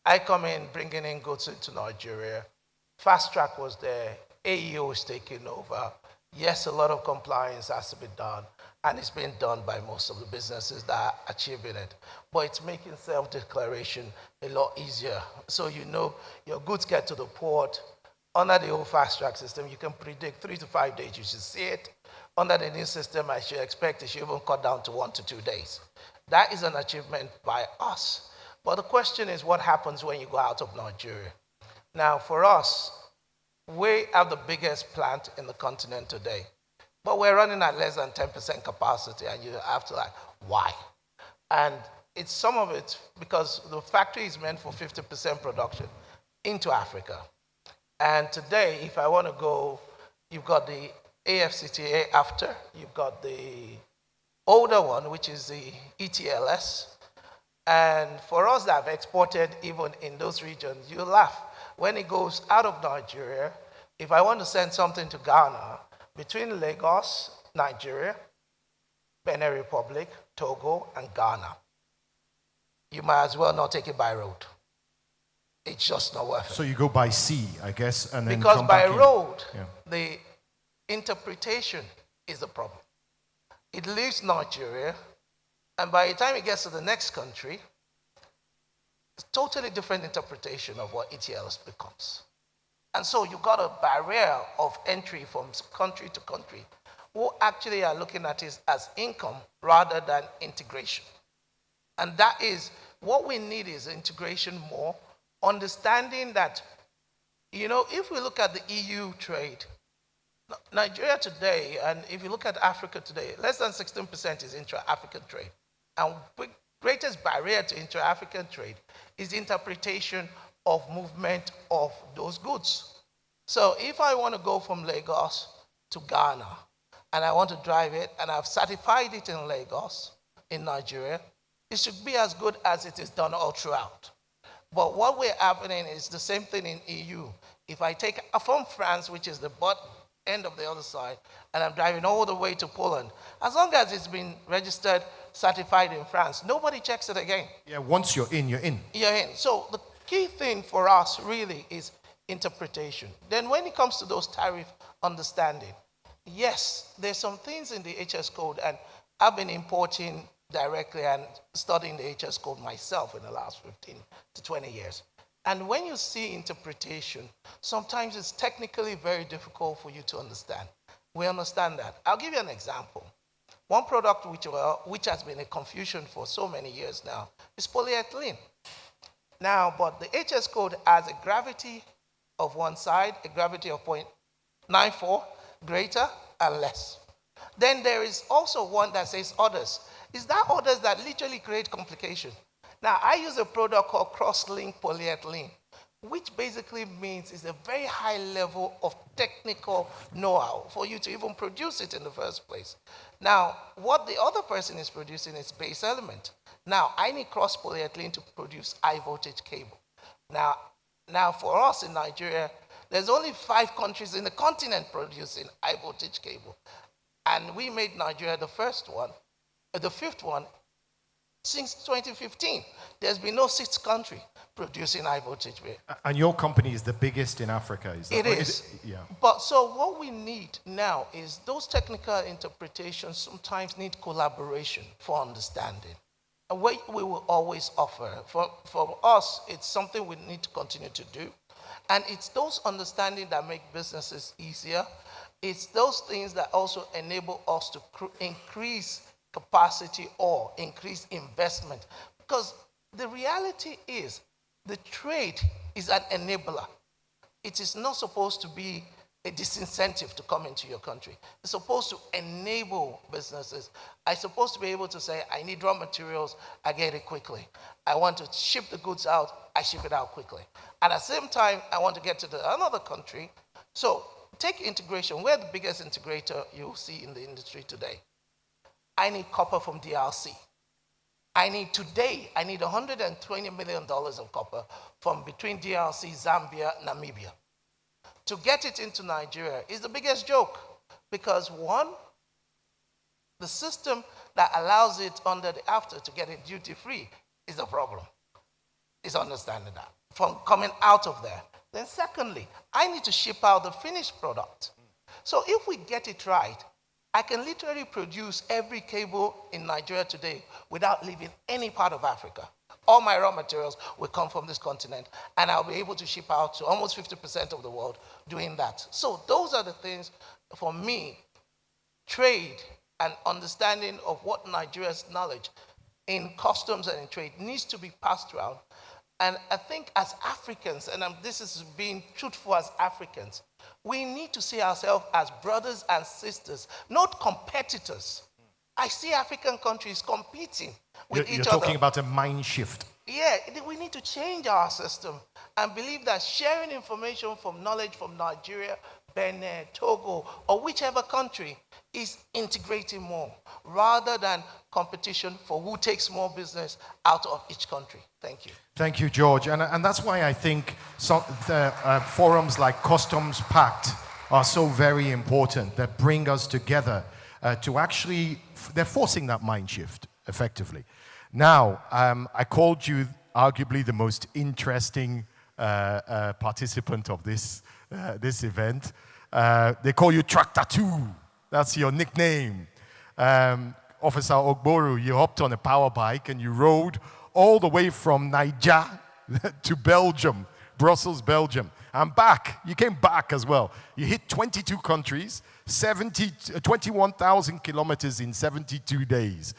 I come in bringing in goods into Nigeria. Fast track was there. AEO is taking over. Yes, a lot of compliance has to be done, and it's being done by most of the businesses that are achieving it. But it's making self-declaration a lot easier. So you know your goods get to the port. Under the old fast track system, you can predict 3 to 5 days you should see it. Under the new system, I should expect it should even cut down to 1 to 2 days. That is an achievement by us. But the question is, what happens when you go out of Nigeria? Now, for us, we have the biggest plant in the continent today, but we're running at less than 10% capacity, and you have to why? And it's some of it because the factory is meant for 50% production into Africa. And today, if I want to go, you've got the AFCTA after, you've got the older one, which is the ETLS. And for us that have exported even in those regions, you laugh. When it goes out of Nigeria, if I want to send something to Ghana, between Lagos, Nigeria, Benin Republic, Togo, and Ghana, you might as well not take it by road. It's just not worth it. So you go by sea, I guess, and then because come by back road, in. the interpretation is the problem. It leaves Nigeria, and by the time it gets to the next country, it's a totally different interpretation of what ETLs becomes. And so you've got a barrier of entry from country to country who actually are looking at it as income rather than integration. And that is what we need, is integration more, understanding that, if we look at the EU trade, Nigeria today, and if you look at Africa today, less than 16% is intra-African trade. And the greatest barrier to intra-African trade is the interpretation of movement of those goods. So if I want to go from Lagos to Ghana, and I want to drive it, and I've certified it in Lagos, in Nigeria, it should be as good as it is done all throughout. But what we're happening is the same thing in EU. If I take from France, which is the butt end of the other side, and I'm driving all the way to Poland, as long as it's been registered, certified in France, nobody checks it again. Yeah, once you're in, you're in. You're in. So the key thing for us really is interpretation. Then when it comes to those tariff understanding, yes, there's some things in the HS code, and I've been importing directly and studying the HS code myself in the last 15 to 20 years. And when you see interpretation, sometimes it's technically very difficult for you to understand. We understand that. I'll give you an example. One product which has been a confusion for so many years now is polyethylene. Now, but the HS code has a gravity of one side, a gravity of 0.94, greater and less. Then there is also one that says others. Is that others that literally create complication? Now, I use a product called cross-linked polyethylene, which basically means it's a very high level of technical know-how for you to even produce it in the first place. Now, what the other person is producing is base element. Now, I need cross-polyethylene to produce high-voltage cable. Now, for us in Nigeria, there's only 5 countries in the continent producing high-voltage cable. And we made Nigeria the fifth one, since 2015. There's been no 6th country producing high voltage. And your company is the biggest in Africa, is that it right? is. Yeah. But so what we need now is those technical interpretations sometimes need collaboration for understanding. And what we will always offer, for us, it's something we need to continue to do. And it's those understanding that make businesses easier. It's those things that also enable us to increase capacity or increase investment. Because the reality is the trade is an enabler. It is not supposed to be a disincentive to come into your country. It's supposed to enable businesses. I'm supposed to be able to say, I need raw materials, I get it quickly. I want to ship the goods out, I ship it out quickly. At the same time, I want to get to another country. So take integration. We're the biggest integrator you'll see in the industry today. I need copper from DRC. I need $120 million of copper from between DRC, Zambia, Namibia. To get it into Nigeria is the biggest joke because one, the system that allows it under the AFTA to get it duty-free is a problem. It's understanding that. from coming out of there. Then secondly, I need to ship out the finished product. So if we get it right, I can literally produce every cable in Nigeria today without leaving any part of Africa. All my raw materials will come from this continent, and I'll be able to ship out to almost 50% of the world doing that. So those are the things, for me, trade and understanding of what Nigeria's knowledge in customs and in trade needs to be passed around. And I think as Africans, and this is being truthful as Africans, we need to see ourselves as brothers and sisters, not competitors. I see African countries competing with each other. You're talking about a mind shift. Yeah, we need to change our system and believe that sharing information from knowledge from Nigeria, Benin, Togo, or whichever country is integrating more rather than competition for who takes more business out of each country. Thank you. Thank you, George. And that's why I think forums like Customs Pact are so very important, that bring us together to actually, they're forcing that mind shift effectively. Now, I called you arguably the most interesting participant of this event. They call you Tractor 2. That's your nickname. Officer Ogboru, you hopped on a power bike and you rode all the way from Niger to Belgium, Brussels, Belgium, and back. You came back as well. You hit 22 countries, 21,000 kilometers in 72 days.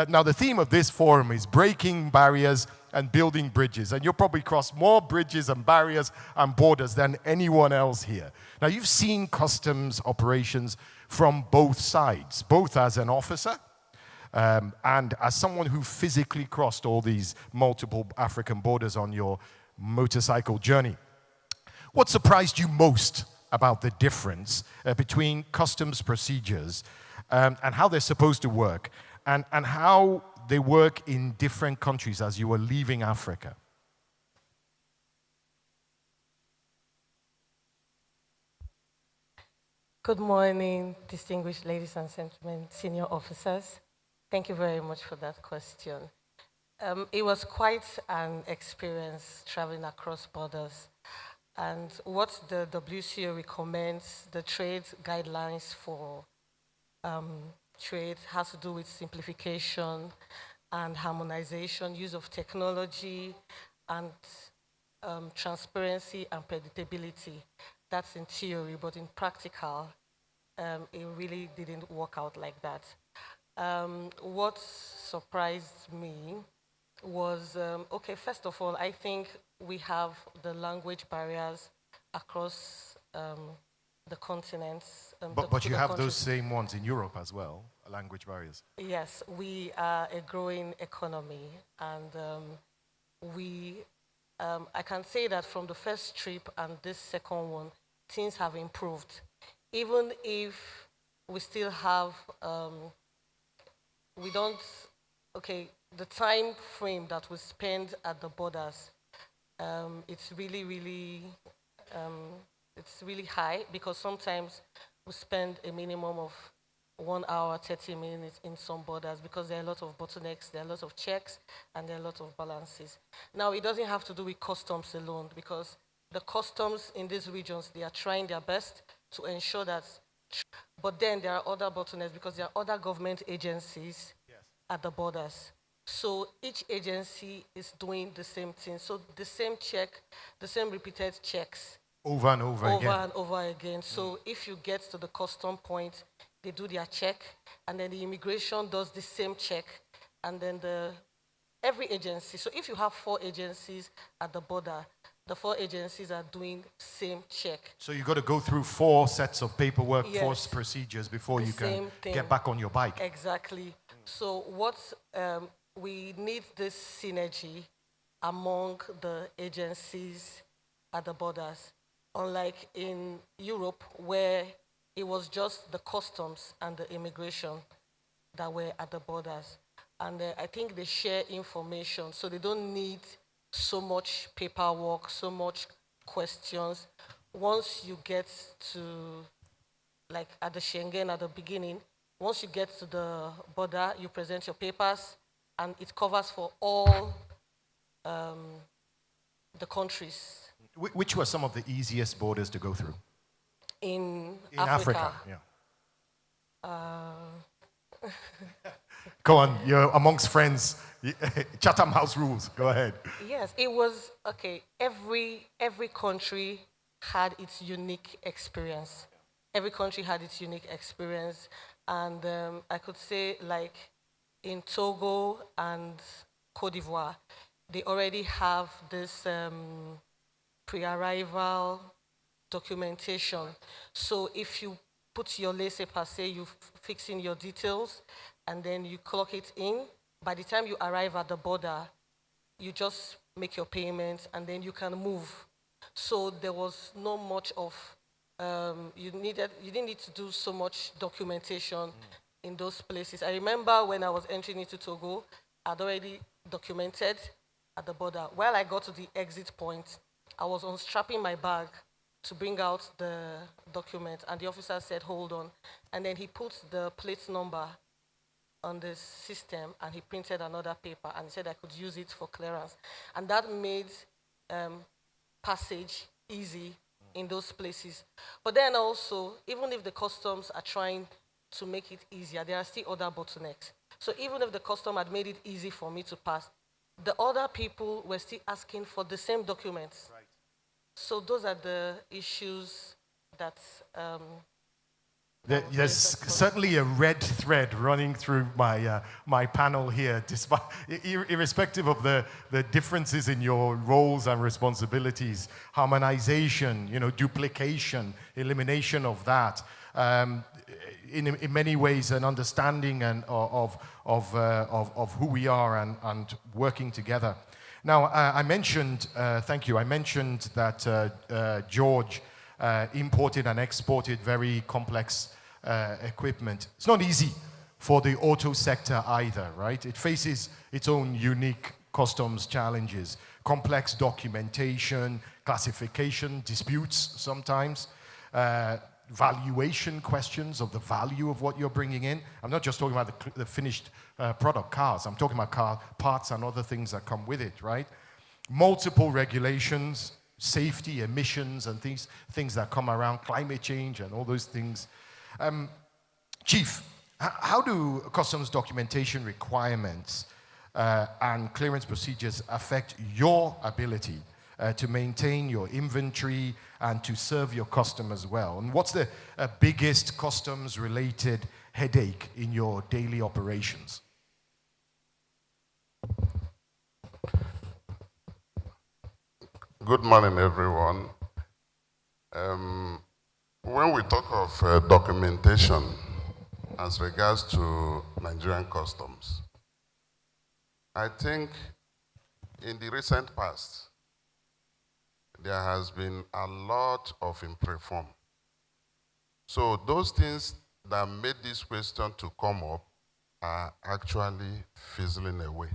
Now, the theme of this forum is breaking barriers and building bridges. And you'll probably cross more bridges and barriers and borders than anyone else here. Now, you've seen customs operations from both sides, both as an officer and as someone who physically crossed all these multiple African borders on your motorcycle journey. What surprised you most about the difference between customs procedures and how they're supposed to work, and how they work in different countries as you were leaving Africa? Good morning, distinguished ladies and gentlemen, senior officers. Thank you very much for that question. It was quite an experience traveling across borders. And what the WCO recommends, the trade guidelines for trade, has to do with simplification and harmonization, use of technology, and transparency and predictability. That's in theory, but in practical, it really didn't work out like that. What surprised me was, okay, first of all, I think we have the language barriers across the continents. But you have those same ones in Europe as well, language barriers. Yes, we are a growing economy, and I can say that from the first trip and this second one, things have improved. Even if we still have, the time frame that we spend at the borders, it's really high, because sometimes we spend a minimum of 1 hour, 30 minutes in some borders, because there are a lot of bottlenecks, there are a lot of checks, and there are a lot of balances. Now, it doesn't have to do with customs alone, because the customs in these regions, they are trying their best to ensure that, but then there are other bottlenecks, because there are other government agencies at the borders. So each agency is doing the same thing. So the same check, the same repeated checks. Over and over again. Over and over again. So if you get to the custom point, they do their check, and then the immigration does the same check, and then every agency. So if you have 4 agencies at the border, the 4 agencies are doing same check. So you've got to go through 4 sets of paperwork, Yes. 4 procedures before The you can same get back on your bike. Exactly. So we need this synergy among the agencies at the borders. Unlike in Europe, where it was just the customs and the immigration that were at the borders. And I think they share information, so they don't need so much paperwork, so much questions. Once you get to, like at the Schengen at the beginning, once you get to the border, you present your papers, and it covers for all the countries Which were some of the easiest borders to go through? in In Africa. Africa, yeah. Uh, Go on, you're amongst friends. Chatham House rules, go ahead. yes, it was okay. Every country had its unique experience. Every country had its unique experience, and I could say like in Togo and Cote d'Ivoire, they already have this pre-arrival documentation. So if you put your laissez-passer, you fix in your details, and then you clock it in. By the time you arrive at the border, you just make your payments, and then you can move. So there was not much of you didn't need to do so much documentation in those places. I remember when I was entering into Togo, I'd already documented at the border. While I got to the exit point, I was unstrapping my bag to bring out the document, and the officer said, "Hold on," and then he put the plate number on the system, and he printed another paper, and he said I could use it for clearance, and that made passage easy in those places. But then also, even if the customs are trying to make it easier, there are still other bottlenecks. So even if the custom had made it easy for me to pass, the other people were still asking for the same documents. Right. So those are the issues that There's certainly a red thread running through my panel here, despite, irrespective of the differences in your roles and responsibilities, harmonization, duplication, elimination of that. In many ways, an understanding of who we are and working together. Now, I mentioned, thank you, I mentioned that George imported and exported very complex equipment. It's not easy for the auto sector either, right? It faces its own unique customs challenges, complex documentation, classification, disputes sometimes, valuation questions of the value of what you're bringing in. I'm not just talking about the finished product cars. I'm talking about car parts and other things that come with it, right? Multiple regulations, safety, emissions, and things that come around, climate change and all those things. Chief, how do customs documentation requirements and clearance procedures affect your ability to maintain your inventory and to serve your customers well? And what's the biggest customs-related headache in your daily operations? Good morning, everyone. When we talk of documentation as regards to Nigerian customs, I think in the recent past, there has been a lot of reform. So those things that made this question to come up are actually fizzling away.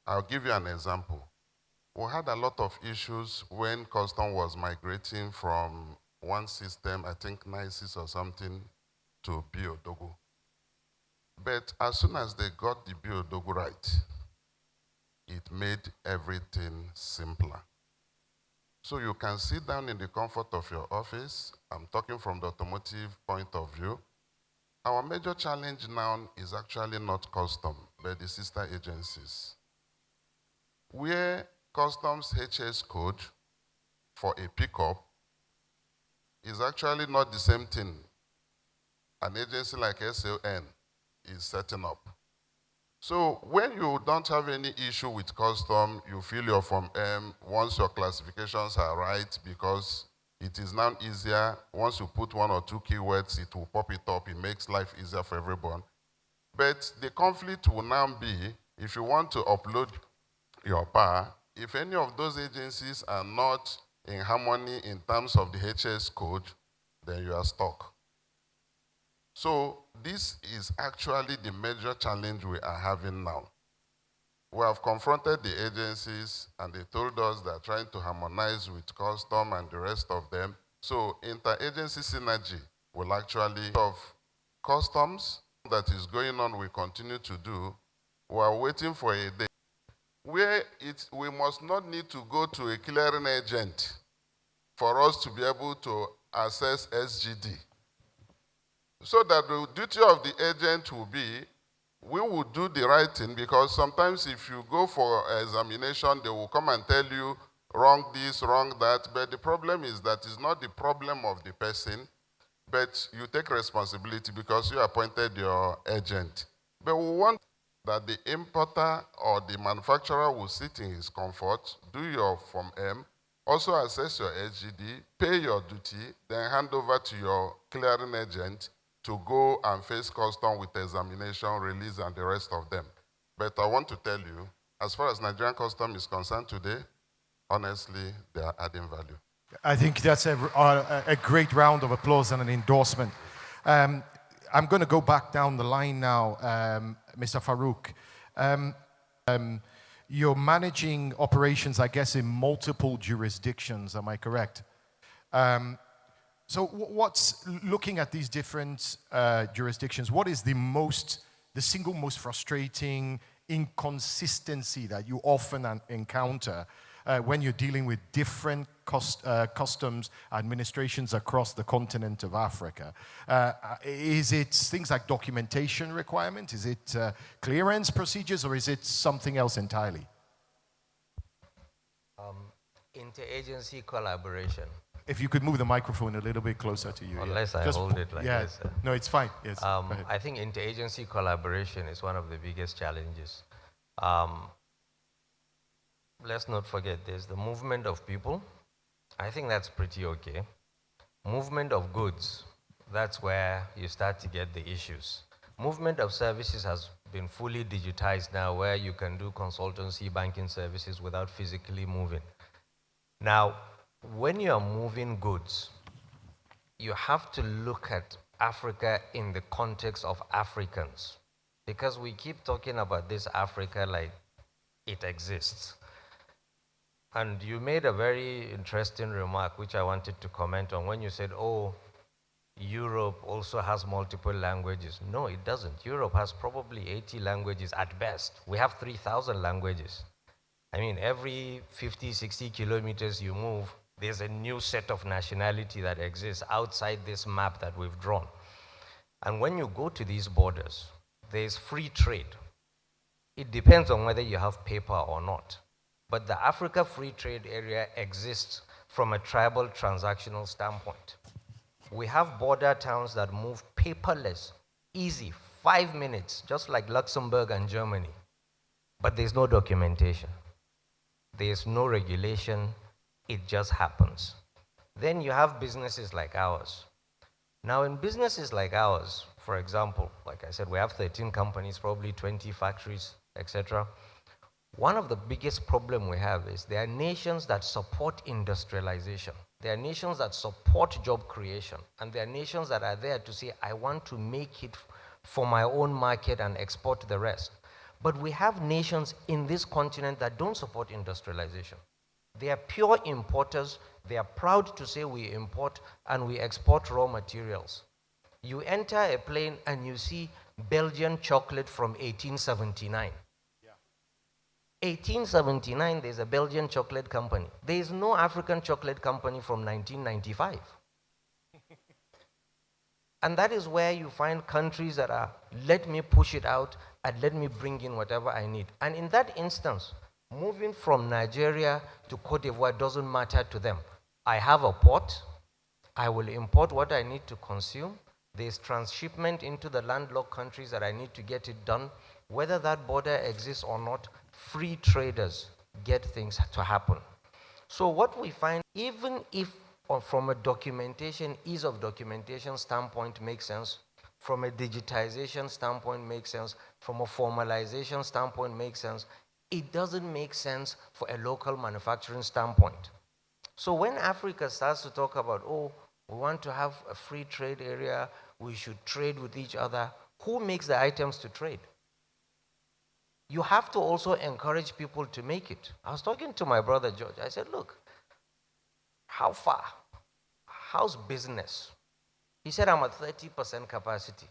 I'll give you an example. We had a lot of issues when custom was migrating from one system, I think NICES or something, to BODOGO. But as soon as they got the BODOGO right, it made everything simpler. So you can sit down in the comfort of your office. I'm talking from the automotive point of view. Our major challenge now is actually not custom, but the sister agencies. Where customs HS code for a pickup is actually not the same thing an agency like SLN is setting up. So when you don't have any issue with custom, you fill your Form M once your classifications are right, because it is now easier. Once you put one or two keywords, it will pop it up. It makes life easier for everyone. But the conflict will now be, if you want to upload your PAR, if any of those agencies are not in harmony in terms of the HS code, then you are stuck. So this is actually the major challenge we are having now. We have confronted the agencies, and they told us they're trying to harmonize with custom and the rest of them. So interagency synergy will actually of customs that is going on, we continue to do. We are waiting for a day where we must not need to go to a clearing agent for us to be able to access SGD. So that the duty of the agent will be, we will do the right thing, because sometimes if you go for examination, they will come and tell you, wrong this, wrong that. But the problem is that it's not the problem of the person, but you take responsibility because you appointed your agent. But we want that the importer or the manufacturer will sit in his comfort, do your Form M, also assess your SGD, pay your duty, then hand over to your clearing agent to go and face custom with examination, release, and the rest of them. But I want to tell you, as far as Nigerian custom is concerned today, honestly, they are adding value. I think that's a great round of applause and an endorsement. I'm going to go back down the line now, Mr. Farouk. You're managing operations, I guess, in multiple jurisdictions, am I correct? So what's, looking at these different jurisdictions, what is the single most frustrating inconsistency that you often encounter when you're dealing with different customs administrations across the continent of Africa? Is it things like documentation requirement? Is it clearance procedures, or is it something else entirely? Interagency collaboration. If you could move the microphone a little bit closer to you. Unless I hold it like this. No, it's fine. Yes. I think interagency collaboration is one of the biggest challenges. Let's not forget, there's the movement of people. I think that's pretty okay. Movement of goods, that's where you start to get the issues. Movement of services has been fully digitized now, where you can do consultancy banking services without physically moving. Now, when you're moving goods, you have to look at Africa in the context of Africans, because we keep talking about this Africa like it exists. And you made a very interesting remark, which I wanted to comment on, when you said, oh, Europe also has multiple languages. No, it doesn't. Europe has probably 80 languages at best. We have 3,000 languages. I mean, every 50, 60 kilometers you move, there's a new set of nationality that exists outside this map that we've drawn. And when you go to these borders, there's free trade. It depends on whether you have paper or not. But the Africa Free Trade Area exists from a tribal transactional standpoint. We have border towns that move paperless, easy, 5 minutes, just like Luxembourg and Germany. But there's no documentation. There's no regulation. It just happens. Then you have businesses like ours. Now, in businesses like ours, for example, like I said, we have 13 companies, probably 20 factories, etc. One of the biggest problems we have is there are nations that support industrialization. There are nations that support job creation. And there are nations that are there to say, I want to make it for my own market and export the rest. But we have nations in this continent that don't support industrialization. They are pure importers. They are proud to say we import and we export raw materials. You enter a plane and you see Belgian chocolate from 1879. 1879, there's a Belgian chocolate company. There is no African chocolate company from 1995. And that is where you find countries that are, let me push it out and let me bring in whatever I need. And in that instance, moving from Nigeria to Cote d'Ivoire doesn't matter to them. I have a port. I will import what I need to consume. There's transshipment into the landlocked countries that I need to get it done. Whether that border exists or not, free traders get things to happen. So what we find, even if from a documentation, ease of documentation standpoint makes sense, from a digitization standpoint makes sense, from a formalization standpoint makes sense, it doesn't make sense for a local manufacturing standpoint. So when Africa starts to talk about, oh, we want to have a free trade area, we should trade with each other, who makes the items to trade? You have to also encourage people to make it. I was talking to my brother George. I said, look, how far? How's business? He said, I'm at 30% capacity.